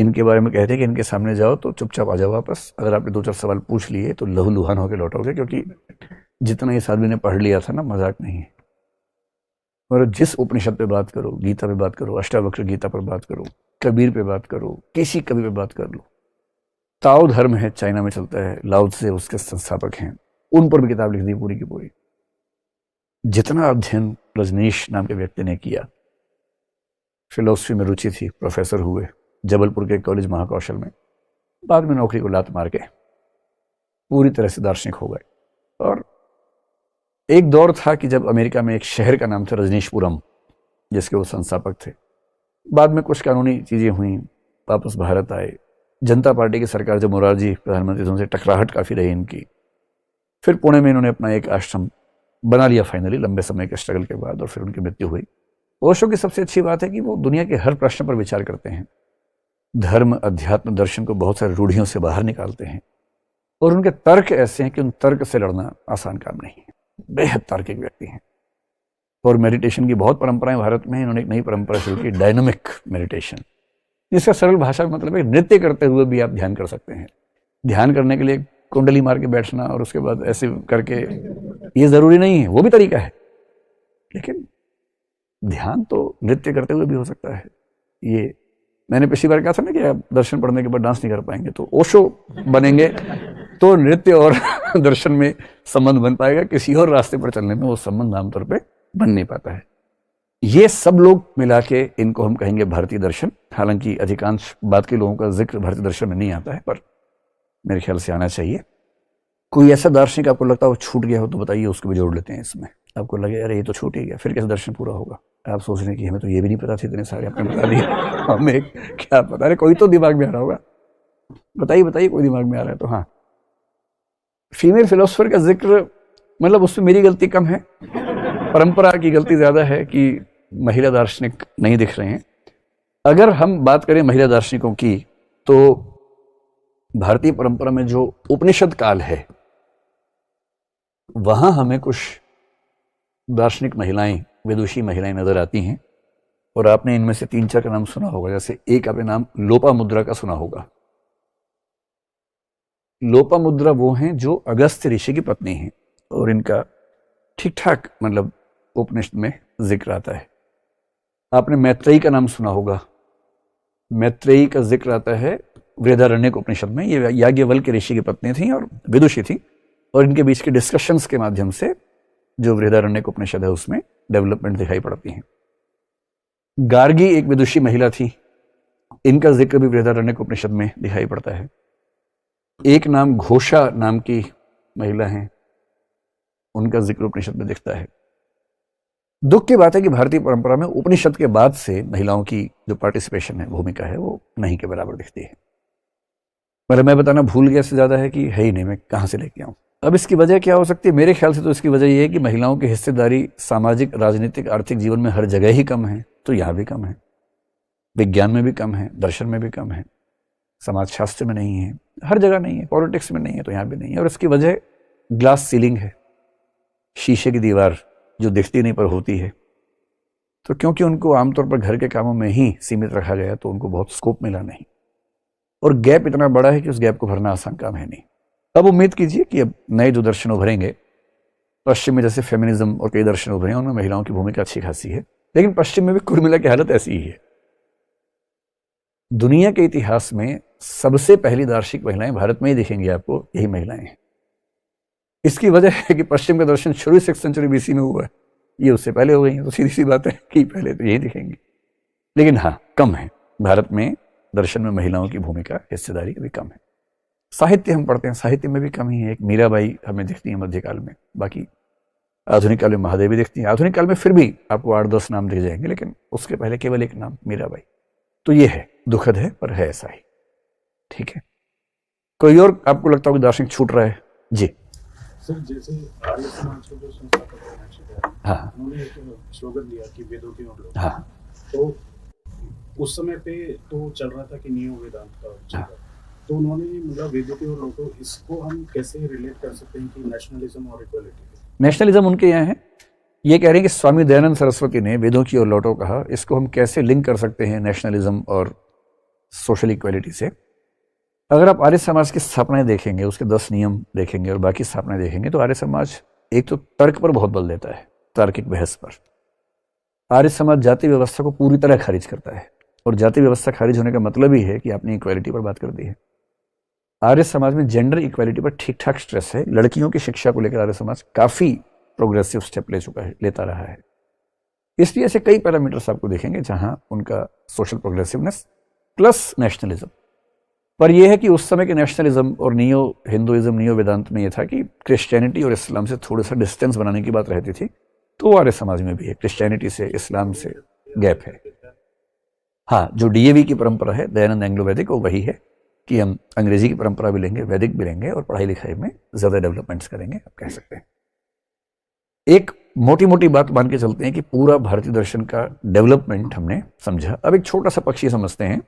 इनके बारे में कहते हैं कि इनके सामने जाओ तो चुपचाप आ जाओ वापस, अगर आपने 2-4 सवाल पूछ लिए तो लहूलुहान होकर लौटोगे, क्योंकि जितना इस आदमी ने पढ़ लिया था ना, मजाक नहीं है। और जिस उपनिषद पे बात करो, गीता पे बात करो, अष्टावक्र गीता पर बात करो, कबीर पे बात करो, किसी कवि पे बात कर लो, ताओ धर्म है चाइना में चलता है, लाओ त्से उसके संस्थापक हैं, उन पर भी किताब लिख दी पूरी की पूरी। जितना अध्ययन रजनीश नाम के व्यक्ति ने किया, फिलोसफी में रुचि थी, प्रोफेसर हुए जबलपुर के कॉलेज महाकौशल में, बाद में नौकरी को लात मार के पूरी तरह से दार्शनिक हो गए। और एक दौर था कि जब अमेरिका में एक शहर का नाम था रजनीशपुरम, जिसके वो संस्थापक थे। बाद में कुछ कानूनी चीज़ें हुई, वापस भारत आए, जनता पार्टी की सरकार जब मोरारजी प्रधानमंत्री थे, उनसे टकराहट काफ़ी रही इनकी। फिर पुणे में इन्होंने अपना एक आश्रम बना लिया फाइनली, लंबे समय के स्ट्रगल के बाद, और फिर उनकी मृत्यु हुई। ओशो की सबसे अच्छी बात है कि वो दुनिया के हर प्रश्न पर विचार करते हैं, धर्म, अध्यात्म, दर्शन को बहुत सारी रूढ़ियों से बाहर निकालते हैं, और उनके तर्क ऐसे हैं कि उन तर्क से लड़ना आसान काम नहीं है। बेहद तार्किक व्यक्ति हैं। और मेडिटेशन की बहुत परंपराएं भारत में है। इन्होंने एक नई परंपरा शुरू की, डायनामिक मेडिटेशन, जिसका सरल भाषा में मतलब है नृत्य करते हुए भी आप ध्यान कर सकते हैं। ध्यान करने के लिए कुंडली मार के बैठना और उसके बाद ऐसे करके, ये जरूरी नहीं है, वो भी तरीका है, लेकिन ध्यान तो नृत्य करते हुए भी हो सकता है। ये मैंने पिछली बार कहा था ना कि आप दर्शन पढ़ने के बाद डांस नहीं कर पाएंगे, तो ओशो बनेंगे तो नृत्य और दर्शन में संबंध बन पाएगा। किसी और रास्ते पर चलने में वो संबंध आमतौर पे बन नहीं पाता है। ये सब लोग मिला के इनको हम कहेंगे भारतीय दर्शन। हालांकि अधिकांश बात के लोगों का जिक्र भारतीय दर्शन में नहीं आता है, पर मेरे ख्याल से आना चाहिए। कोई ऐसा दार्शनिक आपको लगता है वो छूट गया हो तो बताइए, उसको भी जोड़ लेते हैं इसमें। आपको लगे अरे ये तो छूट ही गया, फिर कैसे दर्शन पूरा होगा? आप सोच रहे हैं कि हमें तो ये भी नहीं पता थे, इतने सारे आपने बता दिए, हमें क्या पता। अरे कोई तो दिमाग में आ रहा होगा, बताइए बताइए, कोई दिमाग में आ रहा है तो। हाँ, फीमेल फिलोसोफर का जिक्र, मतलब उसमें मेरी गलती कम है, परंपरा की गलती ज्यादा है कि महिला दार्शनिक नहीं दिख रहे हैं। अगर हम बात करें महिला दार्शनिकों की, तो भारतीय परंपरा में जो उपनिषद काल है, वहां हमें कुछ दार्शनिक महिलाएं, विदुषी महिलाएं नजर आती हैं। और आपने इनमें से 3-4 का नाम सुना होगा। जैसे एक आपने नाम लोपामुद्रा का सुना होगा। लोपामुद्रा वो हैं जो अगस्त्य ऋषि की पत्नी हैं, और इनका ठीक ठाक मतलब उपनिषद में जिक्र आता है। आपने मैत्रेयी का नाम सुना होगा। मैत्रेयी का जिक्र आता है बृहदारण्यक उपनिषद में। ये याज्ञवल्क्य ऋषि की पत्नी थी और विदुषी थी, और इनके बीच के डिस्कशंस के माध्यम से जो बृहदारण्यक उपनिषद है उसमें डेवलपमेंट दिखाई पड़ती है। गार्गी एक विदुषी महिला थी, इनका जिक्र भी बृहदारण्यक उपनिषद में दिखाई पड़ता है। एक नाम घोषा नाम की महिला हैं, उनका जिक्र उपनिषद में दिखता है। दुख की बात है कि भारतीय परंपरा में उपनिषद के बाद से महिलाओं की जो पार्टिसिपेशन है, भूमिका है, वो नहीं के बराबर दिखती है। मतलब मैं बताना भूल गया से ज्यादा है कि है ही नहीं, मैं कहां से लेके आऊं। अब इसकी वजह क्या हो सकती है? मेरे ख्याल से तो इसकी वजह यह है कि महिलाओं की हिस्सेदारी सामाजिक, राजनीतिक, आर्थिक जीवन में हर जगह ही कम है, तो यहां भी कम है, विज्ञान में भी कम है, दर्शन में भी कम है, समाजशास्त्र में नहीं है, हर जगह नहीं है, पॉलिटिक्स में नहीं है, तो यहां भी नहीं है। और इसकी वजह ग्लास सीलिंग है, शीशे की दीवार जो दिखती नहीं पर होती है। तो क्योंकि उनको आमतौर पर घर के कामों में ही सीमित रखा गया, तो उनको बहुत स्कोप मिला नहीं, और गैप इतना बड़ा है कि उस गैप को भरना आसान काम है नहीं। अब उम्मीद कीजिए कि अब नए जो दर्शन उभरेंगे, पश्चिम में जैसे फेमिनिज्म और कई दर्शन उभरे हैं, उनमें महिलाओं की भूमिका अच्छी खासी है, लेकिन पश्चिम में भी कुल मिला की हालत ऐसी ही है। दुनिया के इतिहास में सबसे पहली दार्शनिक महिलाएं भारत में ही दिखेंगी आपको, यही महिलाएं हैं। इसकी वजह है कि पश्चिम का दर्शन शुरू 6th सेंचुरी BC में हुआ है, ये उससे पहले हो गई है, तो सीधी सी बात है कि पहले तो यही दिखेंगी। लेकिन हाँ, कम है भारत में दर्शन में महिलाओं की भूमिका, हिस्सेदारी भी कम है। साहित्य हम पढ़ते हैं, साहित्य में भी कम ही है। एक मीराबाई हमें दिखती है मध्यकाल में, बाकी आधुनिक काल में महादेवी दिखती है। आधुनिक काल में फिर भी आपको 8-10 नाम दिख जाएंगे, लेकिन उसके पहले केवल एक नाम, मीराबाई। तो ये है, दुखद है, पर है ऐसा ही। ठीक है, कोई और आपको लगता हो कि दार्शनिक छूट रहा है? जी सर, जैसे आर्य समाज को जो संस्थापक हैं, हाँ, उन्होंने एक स्लोगन दिया कि वेदों की ओर, हाँ, तो उस समय पे तो चल रहा था कि नियो वेदांत का चल रहा था, तो उन्होंने मतलब वेदों की ओर लौटो, इसको हम कैसे रिलेट कर सकते हैं कि नेशनलिज्म और इक्वालिटी? नेशनलिज्म उनके यहाँ है। ये कह रहे हैं कि स्वामी दयानंद सरस्वती ने वेदों की ओर लौटो कहा, इसको हम कैसे लिंक कर सकते हैं नेशनलिज्म और सोशल इक्वालिटी से। अगर आप आर्य समाज की स्थापनाएं देखेंगे, उसके 10 नियम देखेंगे और बाकी स्थापनाएं देखेंगे, तो आर्य समाज एक तो तर्क पर बहुत बल देता है, तार्किक बहस पर। आर्य समाज जाति व्यवस्था को पूरी तरह खारिज करता है, और जाति व्यवस्था खारिज होने का मतलब ही है कि आपने इक्वालिटी पर बात कर दी है। आर्य समाज में जेंडर इक्वालिटी पर ठीक ठाक स्ट्रेस है। लड़कियों की शिक्षा को लेकर आर्य समाज काफी प्रोग्रेसिव स्टेप ले चुका है, लेता रहा है। इसलिए ऐसे कई पैरामीटर्स आपको देखेंगे जहां उनका सोशल प्रोग्रेसिवनेस प्लस नेशनलिज्म। पर यह है कि उस समय के नेशनलिज्म और नियो हिंदुइज्म, नियो वेदांत में यह था कि क्रिश्चियनिटी और इस्लाम से थोड़ा सा डिस्टेंस बनाने की बात रहती थी। तो आर्य समाज में भी है, क्रिश्चियनिटी से इस्लाम से गैप है। हाँ, जो डीएवी की परंपरा है, दयानंद एंग्लो वैदिक, वो वही है कि हम अंग्रेजी की परंपरा भी लेंगे, वैदिक भी लेंगे, और पढ़ाई लिखाई में ज्यादा डेवलपमेंट्स करेंगे, आप कह सकते हैं। एक मोटी मोटी बात मान के चलते हैं कि पूरा भारतीय दर्शन का डेवलपमेंट हमने समझा। अब एक छोटा सा पक्ष ये समझते हैं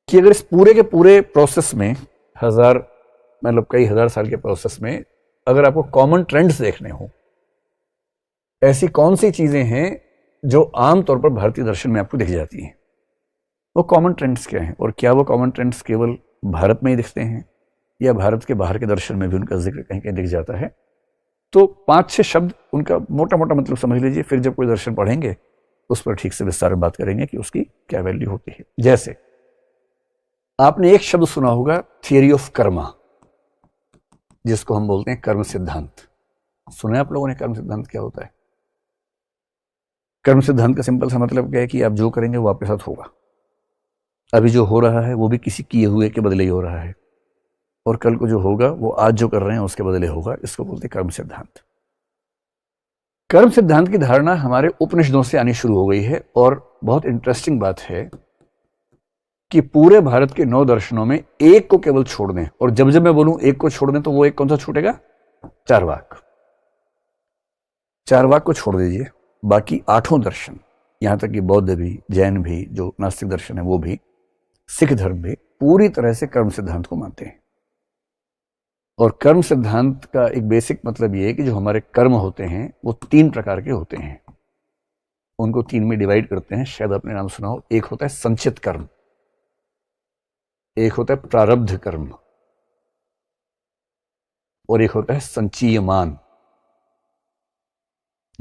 कि अगर इस पूरे के पूरे प्रोसेस में मतलब कई हजार साल के प्रोसेस में अगर आपको कॉमन ट्रेंड्स देखने हो, ऐसी कौन सी चीजें हैं जो आमतौर पर भारतीय दर्शन में आपको दिख जाती हैं, वो कॉमन ट्रेंड्स क्या हैं, और क्या वो कॉमन ट्रेंड्स केवल भारत में ही दिखते हैं या भारत के बाहर के दर्शन में भी उनका जिक्र कहीं कहीं दिख जाता है। तो 5-6 शब्द उनका मोटा मोटा मतलब समझ लीजिए, फिर जब कोई दर्शन पढ़ेंगे उस पर ठीक से विस्तार में बात करेंगे कि उसकी क्या वैल्यू होती है। जैसे आपने एक शब्द सुना होगा, थियरी ऑफ कर्मा, जिसको हम बोलते हैं कर्म सिद्धांत। सुना है आप लोगों ने कर्म सिद्धांत क्या होता है? कर्म सिद्धांत का सिंपल सा मतलब क्या है कि आप जो करेंगे वो आपके साथ होगा। अभी जो हो रहा है वो भी किसी किए हुए के बदले ही हो रहा है, और कल को जो होगा वो आज जो कर रहे हैं उसके बदले होगा। इसको बोलते हैं कर्म सिद्धांत। कर्म सिद्धांत की धारणा हमारे उपनिषदों से आनी शुरू हो गई है, और बहुत इंटरेस्टिंग बात है कि पूरे भारत के 9 दर्शनों में एक को केवल छोड़ दें, और जब जब मैं बोलूं एक को छोड़ दें तो वो एक कौन सा छूटेगा? चारवाक। चारवाक को छोड़ दीजिए, बाकी 8 दर्शन, यहां तक कि बौद्ध भी, जैन भी, जो नास्तिक दर्शन है वो भी, सिख धर्म भी पूरी तरह से कर्म सिद्धांत को मानते हैं। और कर्म सिद्धांत का एक बेसिक मतलब ये है कि जो हमारे कर्म होते हैं वो 3 प्रकार के होते हैं। उनको 3 में डिवाइड करते हैं, शायद आपने नाम सुना हो। एक होता है संचित कर्म, एक होता है प्रारब्ध कर्म, और एक होता है संचीयमान।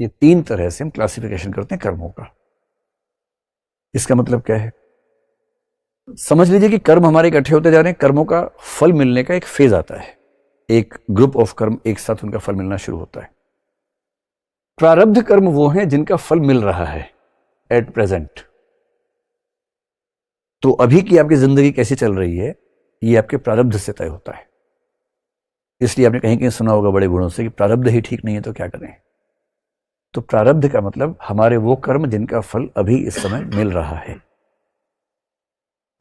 ये 3 तरह से हम क्लासिफिकेशन करते हैं कर्मों का। इसका मतलब क्या है? समझ लीजिए कि कर्म हमारे इकट्ठे होते जा रहे हैं, कर्मों का फल मिलने का एक फेज आता है, एक ग्रुप ऑफ कर्म एक साथ उनका फल मिलना शुरू होता है। प्रारब्ध कर्म वो हैं जिनका फल मिल रहा है एट प्रेजेंट। तो अभी की आपकी जिंदगी कैसी चल रही है ये आपके प्रारब्ध से तय होता है। इसलिए आपने कहीं कहीं सुना होगा बड़े बूढ़ों से कि प्रारब्ध ही ठीक नहीं है तो क्या करें। तो प्रारब्ध का मतलब हमारे वो कर्म जिनका फल अभी इस समय मिल रहा है।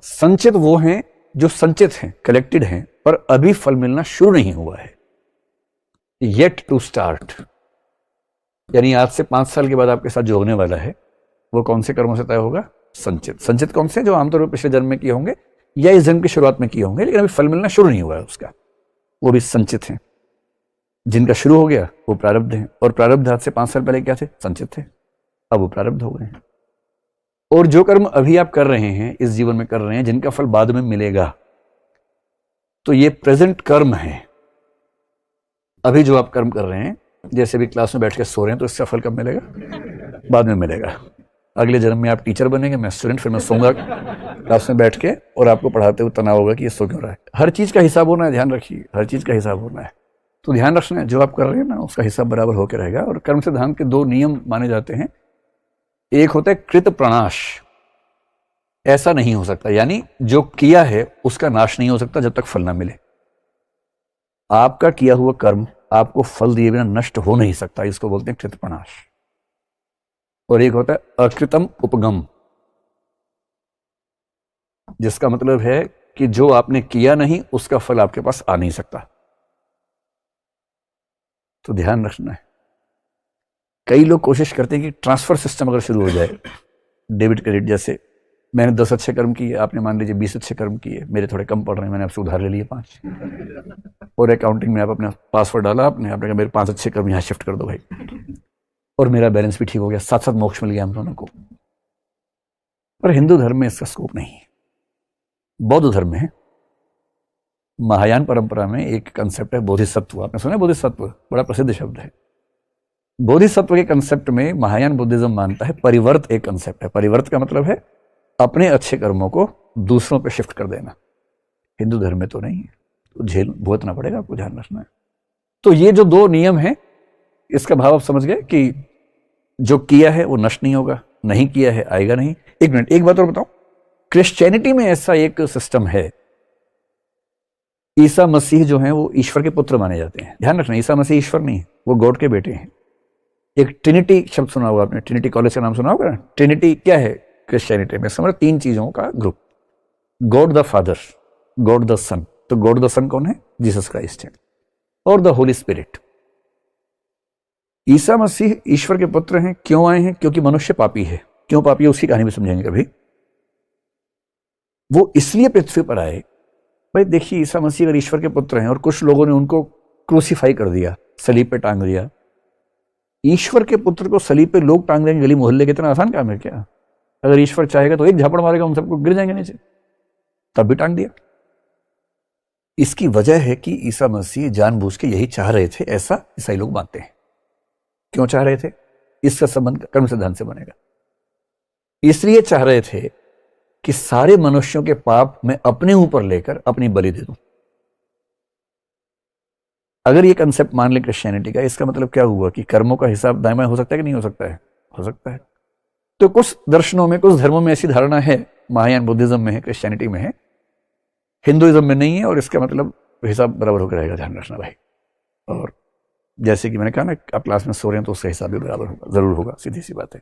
संचित वो हैं जो संचित हैं, कलेक्टेड हैं, पर अभी फल मिलना शुरू नहीं हुआ है, येट टू स्टार्ट। यानी आज से 5 साल के बाद आपके साथ जो होने वाला है वो कौन से कर्मों से तय होगा? संचित। संचित कौन से? जो आमतौर पर पिछले जन्म में किए होंगे या इस जन्म की शुरुआत में किए होंगे, लेकिन अभी फल मिलना शुरू नहीं हुआ है उसका, वो भी संचित हैं। जिनका शुरू हो गया वो प्रारब्ध हैं, और प्रारब्ध आज से 5 साल पहले क्या थे? संचित थे, अब वो प्रारब्ध हो गए हैं। और जो कर्म अभी आप कर रहे हैं, इस जीवन में कर रहे हैं, जिनका फल बाद में मिलेगा, तो ये प्रेजेंट कर्म है। अभी जो आप कर्म कर रहे हैं, जैसे भी क्लास में बैठ के सो रहे हैं, तो इसका फल कब मिलेगा? बाद में मिलेगा। अगले जन्म में आप टीचर बनेंगे, मैं स्टूडेंट, फिर मैं सोऊंगा क्लास में बैठ के और आपको पढ़ाते हुए तनाव होगा कि ये सो क्यों रहा है। हर चीज का हिसाब होना है, ध्यान रखिए, हर चीज का हिसाब होना है। तो ध्यान रखना है, जो आप कर रहे हैं ना उसका हिसाब बराबर होकर रहेगा। और कर्म सिद्धांत के 2 नियम माने जाते हैं। एक होता है कृत प्रणाश, ऐसा नहीं हो सकता, यानी जो किया है उसका नाश नहीं हो सकता जब तक फल ना मिले। आपका किया हुआ कर्म आपको फल दिए बिना नष्ट हो नहीं सकता, इसको बोलते हैं कृत प्रणाश। और एक होता है अकृतम उपगम, जिसका मतलब है कि जो आपने किया नहीं उसका फल आपके पास आ नहीं सकता। तो ध्यान रखना है। कई लोग कोशिश करते हैं कि ट्रांसफर सिस्टम अगर शुरू हो जाए, डेबिट क्रेडिट, जैसे मैंने 10 अच्छे कर्म किए, आपने मान लीजिए 20 अच्छे कर्म किए, मेरे थोड़े कम पड़ रहे हैं, मैंने आपसे उधार ले लिए 5, और अकाउंटिंग में आप अपना पासवर्ड डाला, आपने कहा मेरे 5 अच्छे कर्म यहाँ शिफ्ट कर दो भाई, और मेरा बैलेंस भी ठीक हो गया, साथ साथ मोक्ष मिल गया हम दोनों को। पर हिंदू धर्म में इसका स्कोप नहीं है। बौद्ध धर्म में है, महायान परंपरा में एक कंसेप्ट है बोधिसत्व। आपने सुना है बोधिसत्व? बड़ा प्रसिद्ध शब्द है। बोधिसत्व के कंसेप्ट में महायान बुद्धिज्म मानता है परिवर्त एक कंसेप्ट है। परिवर्त का मतलब है अपने अच्छे कर्मों को दूसरों पे शिफ्ट कर देना। हिंदू धर्म में तो नहीं है, तो झेल भुगतना पड़ेगा, आपको ध्यान रखना है। तो ये जो दो नियम है, इसका भाव आप समझ गए कि जो किया है वो नष्ट नहीं होगा, नहीं किया है आएगा नहीं। एक मिनट, एक बात और बताऊं, क्रिश्चियनिटी में ऐसा एक सिस्टम है, ईसा मसीह जो है वो ईश्वर के पुत्र माने जाते हैं। ध्यान रखना, ईसा मसीह ईश्वर नहीं है, वो गॉड के बेटे हैं। एक ट्रिनिटी शब्द सुना होगा आपने, ट्रिनिटी कॉलेज का नाम सुना होगा। ट्रिनिटी क्या है क्रिश्चियनिटी में? समझ, तीन चीजों का group, God the father, God the son. तो गॉड द सन कौन है? जीसस क्राइस्ट है, और द होली स्पिरिट। ईसा मसीह ईश्वर के पुत्र हैं। क्यों आए हैं? क्योंकि मनुष्य पापी है। क्यों पापी है उसकी कहानी भी समझेंगे कभी। वो इसलिए पृथ्वी पर आए, भाई देखिए ईसा मसीह अगर ईश्वर के पुत्र हैं और कुछ लोगों ने उनको क्रूसीफाई कर दिया, सलीब पे टांग दिया। ईश्वर के पुत्र को सलीब पे लोग टांग देंगे गली मोहल्ले के, इतना आसान काम है क्या? अगर ईश्वर चाहेगा तो एक झापड़ मारेगा, उन सबको गिर जाएंगे नीचे, तब भी टांग दिया। इसकी वजह है कि ईसा मसीह जानबूझ के यही चाह रहे थे, ऐसा ईसाई लोग मानते हैं। क्यों चाह रहे थे? इसका संबंध कर्म सिद्धांत से बनेगा। इसलिए चाह रहे थे कि सारे मनुष्यों के पाप मैं अपने ऊपर लेकर अपनी बलि दे दूं। अगर ये कंसेप्ट मान ले क्रिश्चियनिटी का, इसका मतलब क्या हुआ कि कर्मों का हिसाब दायमा हो सकता है कि नहीं हो सकता है? हो सकता है। तो कुछ दर्शनों में, कुछ धर्मों में ऐसी धारणा है, महायान बुद्धिज्म में है, क्रिश्चियनिटी में है, हिंदुइज्म में नहीं है, और इसका मतलब हिसाब बराबर होकर रहेगा। ध्यान रखना भाई। और जैसे कि मैंने कहा ना, आप क्लास में सो रहे हैं तो उसका हिसाब भी बराबर होगा, जरूर होगा, सीधी सी बात है।